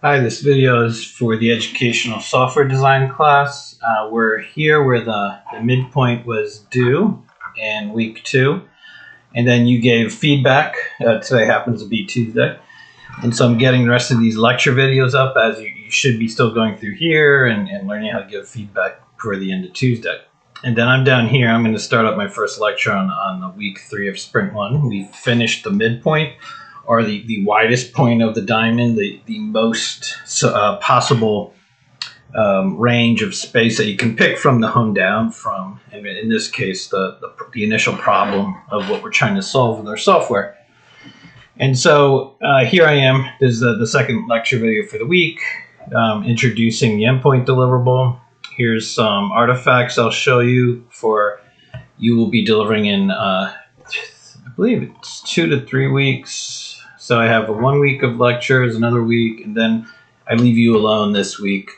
Hi, this video is for the educational software design class. We're here where the midpoint was due in week 2, and then you gave feedback. Today happens to be Tuesday, and so I'm getting the rest of these lecture videos up as you should be still going through here and learning how to give feedback for the end of Tuesday. And then I'm down here. I'm going to start up my first lecture on the week 3 of sprint 1. We finished the midpoint, or the widest point of the diamond, the most possible range of space that you can pick from to hone down from, and in this case, the initial problem of what we're trying to solve with our software. And so here I am. This is the second lecture video for the week, introducing the endpoint deliverable. Here's some artifacts I'll show you for you will be delivering in, I believe it's 2 to 3 weeks. So I have 1 week of lectures, another week, and then I leave you alone this week.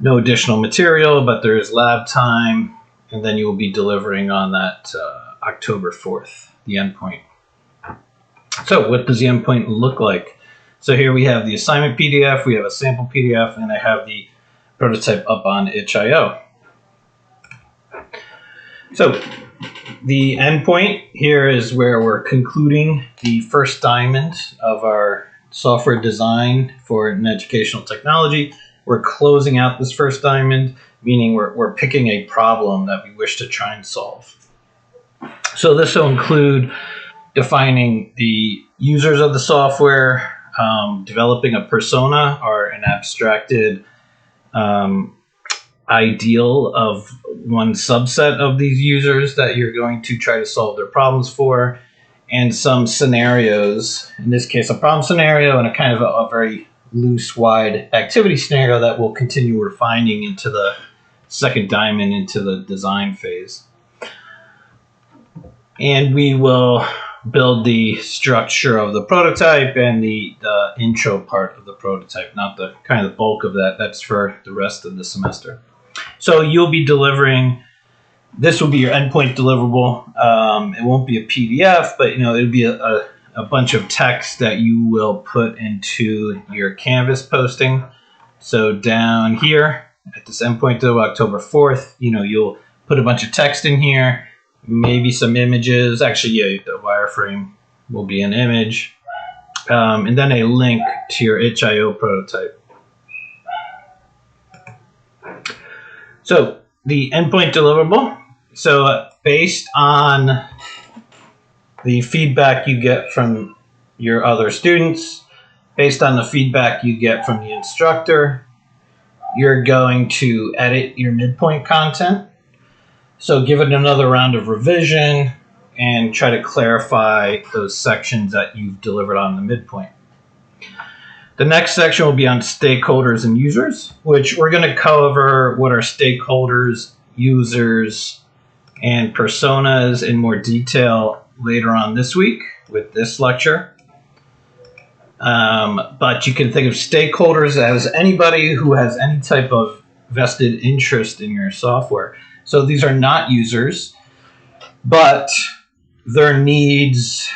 No additional material, but there is lab time, and then you will be delivering on that October 4th, the endpoint. So what does the endpoint look like? So here we have the assignment PDF, we have a sample PDF, and I have the prototype up on itch.io. So the endpoint here is where we're concluding the first diamond of our software design for an educational technology. We're closing out this first diamond, meaning we're picking a problem that we wish to try and solve. So this will include defining the users of the software, developing a persona or an abstracted ideal of one subset of these users that you're going to try to solve their problems for, and some scenarios, in this case a problem scenario and a kind of a very loose wide activity scenario that we'll continue refining into the second diamond, into the design phase. And we will build the structure of the prototype and the intro part of the prototype, not the kind of the bulk of that. That's for the rest of the semester. So you'll be delivering, this will be your endpoint deliverable. It won't be a PDF, but it'll be a bunch of text that you will put into your Canvas posting. So down here at this endpoint deliverable, October 4th, you'll put a bunch of text in here, maybe some images. Actually, yeah, the wireframe will be an image, and then a link to your itch.io prototype. So the endpoint deliverable. So based on the feedback you get from your other students, based on the feedback you get from the instructor, you're going to edit your midpoint content. So give it another round of revision and try to clarify those sections that you've delivered on the midpoint. The next section will be on stakeholders and users, which we're going to cover what are stakeholders, users, and personas in more detail later on this week with this lecture. But you can think of stakeholders as anybody who has any type of vested interest in your software. So these are not users, but their needs,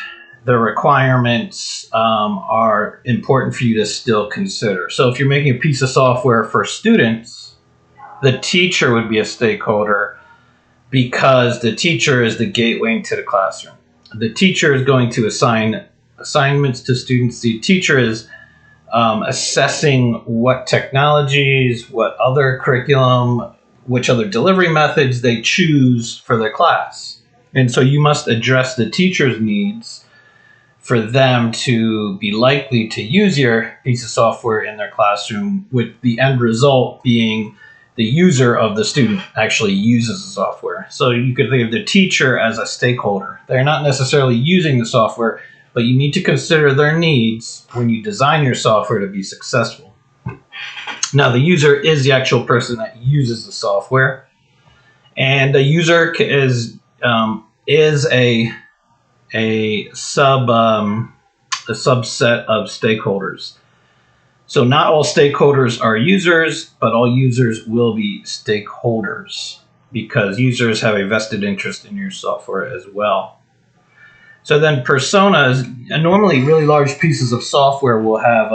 their requirements are important for you to still consider. So if you're making a piece of software for students, the teacher would be a stakeholder because the teacher is the gateway into the classroom. The teacher is going to assign assignments to students. The teacher is assessing what technologies, what other curriculum, which other delivery methods they choose for their class. And so you must address the teacher's needs for them to be likely to use your piece of software in their classroom, with the end result being the user of the student actually uses the software. So you could think of the teacher as a stakeholder. They're not necessarily using the software, but you need to consider their needs when you design your software to be successful. Now, the user is the actual person that uses the software, and the user is a subset of stakeholders. So not all stakeholders are users, but all users will be stakeholders because users have a vested interest in your software as well. So then personas, and normally really large pieces of software will have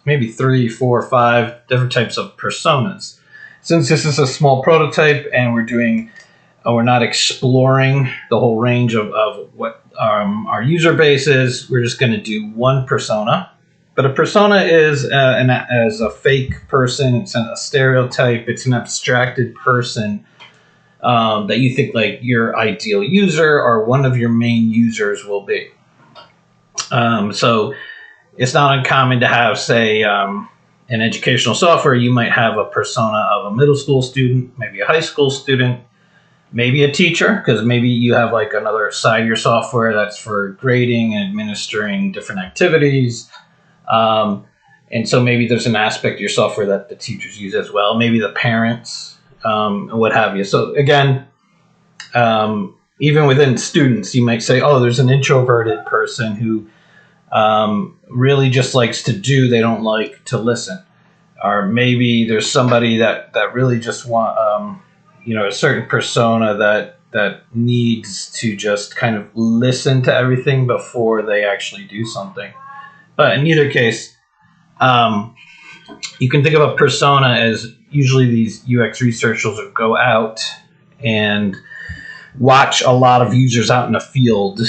maybe 3, 4, 5 different types of personas. Since this is a small prototype and we're not exploring the whole range of what our user base is, we're just going to do one persona. But a persona is as a fake person. It's a stereotype. It's an abstracted person that you think like your ideal user or one of your main users will be. So it's not uncommon to have, say, in educational software, you might have a persona of a middle school student, maybe a high school student, maybe a teacher, because maybe you have like another side of your software that's for grading and administering different activities. And so maybe there's an aspect of your software that the teachers use as well, maybe the parents, and what have you. So again, even within students, you might say, oh, there's an introverted person who really just likes to do, they don't like to listen. Or maybe there's somebody that really just want, a certain persona that needs to just kind of listen to everything before they actually do something. But in either case, you can think of a persona as usually these UX researchers will go out and watch a lot of users out in the field,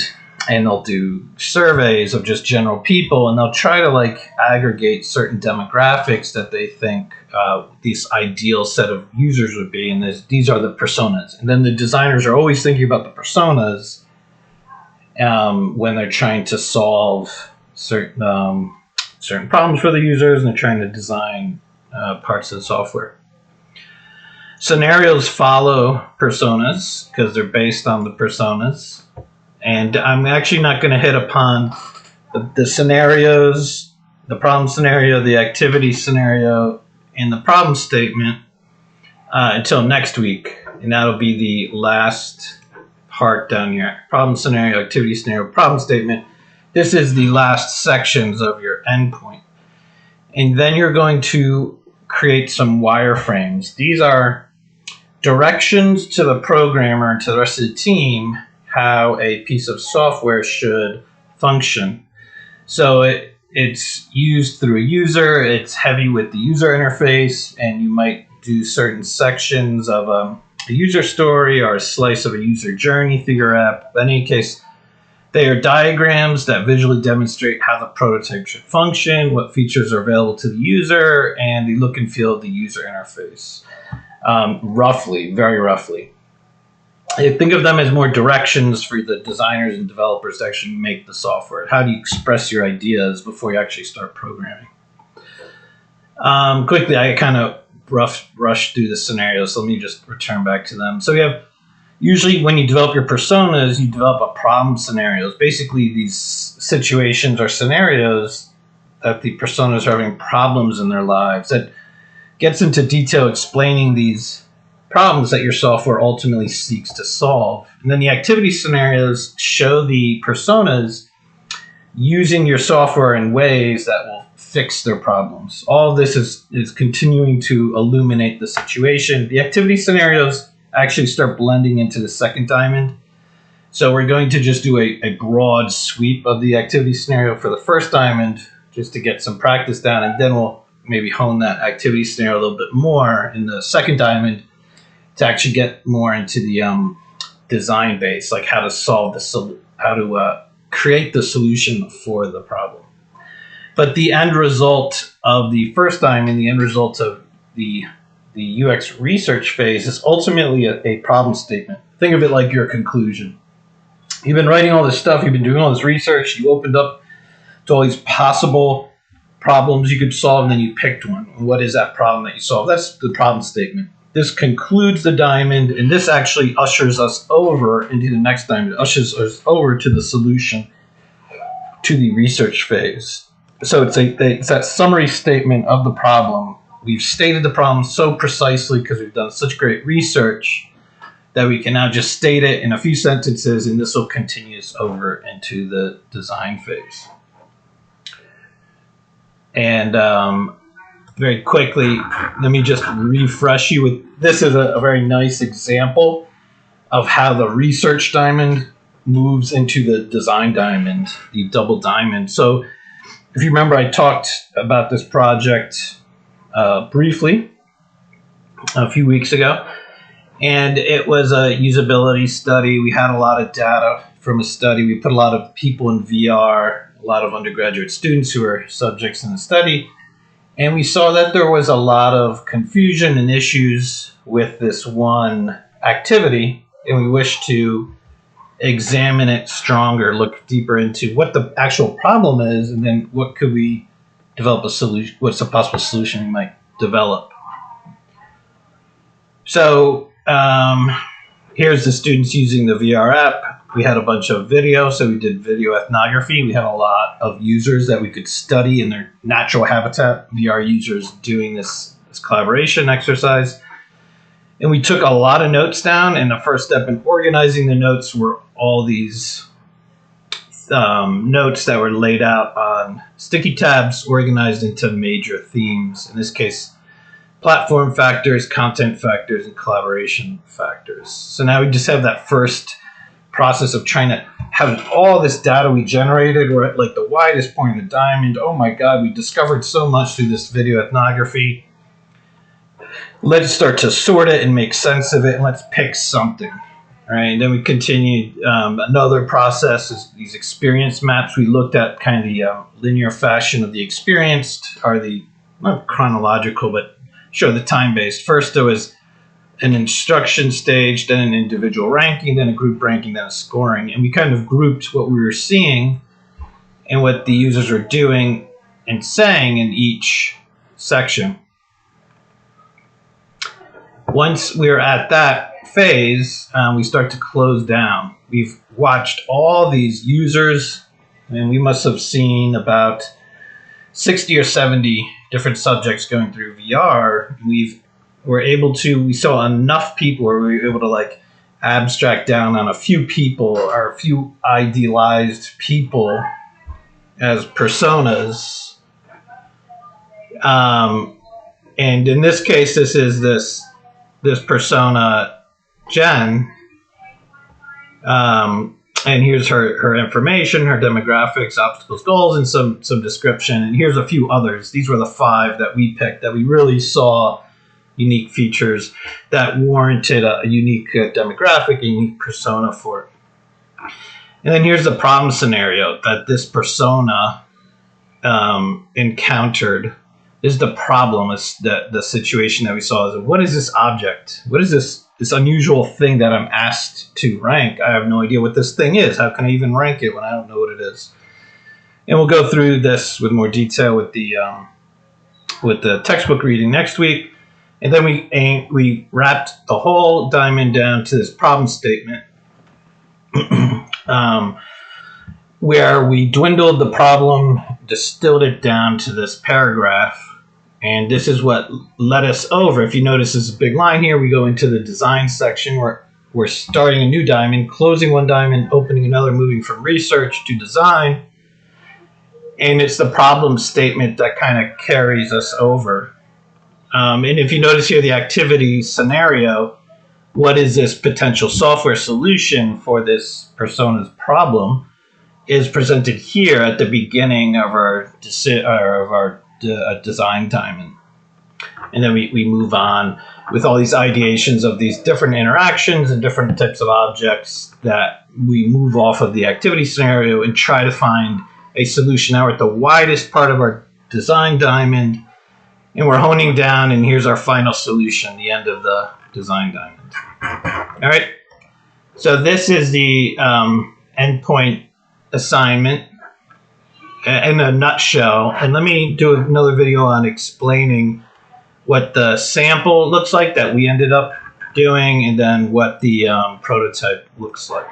and they'll do surveys of just general people, and they'll try to like aggregate certain demographics that they think this ideal set of users would be, and these are the personas. And then the designers are always thinking about the personas when they're trying to solve certain problems for the users, and they're trying to design parts of the software. Scenarios follow personas because they're based on the personas. And I'm actually not going to hit upon the scenarios, the problem scenario, the activity scenario, and the problem statement until next week. And that'll be the last part down here. Problem scenario, activity scenario, problem statement. This is the last sections of your endpoint. And then you're going to create some wireframes. These are directions to the programmer and to the rest of the team how a piece of software should function. So it's used through a user, it's heavy with the user interface, and you might do certain sections of a user story or a slice of a user journey through your app. But in any case, they are diagrams that visually demonstrate how the prototype should function, what features are available to the user, and the look and feel of the user interface. Roughly, very roughly. I think of them as more directions for the designers and developers to actually make the software. How do you express your ideas before you actually start programming? Quickly, I kind of rushed through the scenarios, so let me just return back to them. So we have, usually when you develop your personas, you develop a problem scenarios. Basically, these situations or scenarios that the personas are having problems in their lives. That gets into detail explaining these problems that your software ultimately seeks to solve. And then the activity scenarios show the personas using your software in ways that will fix their problems. All of this is continuing to illuminate the situation. The activity scenarios actually start blending into the second diamond. So we're going to just do a broad sweep of the activity scenario for the first diamond just to get some practice down, and then we'll maybe hone that activity scenario a little bit more in the second diamond to actually get more into the design base, like how to solve how to create the solution for the problem. But the end result of the first diamond, the end result of the UX research phase is ultimately a problem statement. Think of it like your conclusion. You've been writing all this stuff, you've been doing all this research, you opened up to all these possible problems you could solve, and then you picked one. What is that problem that you solve? That's the problem statement. This concludes the diamond, and this actually ushers us over into the next diamond. It ushers us over to the solution, to the research phase. So it's that summary statement of the problem. We've stated the problem so precisely because we've done such great research that we can now just state it in a few sentences, and this will continue us over into the design phase. And very quickly, let me just refresh you with, this is a very nice example of how the research diamond moves into the design diamond, the double diamond. So If you remember, I talked about this project briefly a few weeks ago, and it was a usability study. We had a lot of data from a study. We put a lot of people in VR, a lot of undergraduate students who were subjects in the study, and we saw that there was a lot of confusion and issues with this one activity, and we wish to examine it stronger, look deeper into what the actual problem is, and then what could we develop a solution, what's a possible solution we might develop. So here's the students using the VR app. We had a bunch of video, so we did video ethnography. We had a lot of users that we could study in their natural habitat, VR users doing this collaboration exercise. And we took a lot of notes down, and the first step in organizing the notes were all these notes that were laid out on sticky tabs, organized into major themes. In this case, platform factors, content factors, and collaboration factors. So now we just have that first process of trying to have all this data we generated. We're at like the widest point of the diamond. Oh my God, we discovered so much through this video ethnography. Let's start to sort it and make sense of it, and let's pick something. All right, and then we continued. Another process is these experience maps. We looked at kind of the linear fashion of the experienced, or the, not chronological, but show the time-based. First, there was an instruction stage, then an individual ranking, then a group ranking, then a scoring. And we kind of grouped what we were seeing and what the users were doing and saying in each section. Once we're at that phase, we start to close down. We've watched all these users, and we must have seen about 60 or 70 different subjects going through VR. We saw enough people where we were able to like abstract down on a few people or a few idealized people as personas. And in this case, this is this persona, Jen. And here's her information, her demographics, obstacles, goals, and some description. And here's a few others. These were the 5 that we picked that we really saw unique features that warranted a unique demographic, a unique persona for it. And then here's the problem scenario that this persona encountered. This is the problem, is the situation that we saw. Is what is this object? What is this unusual thing that I'm asked to rank? I have no idea what this thing is. How can I even rank it when I don't know what it is? And we'll go through this with more detail with the textbook reading next week. And then we wrapped the whole diamond down to this problem statement, where we dwindled the problem, distilled it down to this paragraph. And this is what led us over. If you notice, this is a big line here. We go into the design section where we're starting a new diamond, closing one diamond, opening another, moving from research to design. And it's the problem statement that kind of carries us over. And if you notice here, the activity scenario, what is this potential software solution for this persona's problem, is presented here at the beginning of our design diamond. And then we move on with all these ideations of these different interactions and different types of objects that we move off of the activity scenario and try to find a solution. Now we're at the widest part of our design diamond, and we're honing down, and here's our final solution, the end of the design diamond. All right, so this is the endpoint assignment in a nutshell. And let me do another video on explaining what the sample looks like that we ended up doing, and then what the prototype looks like.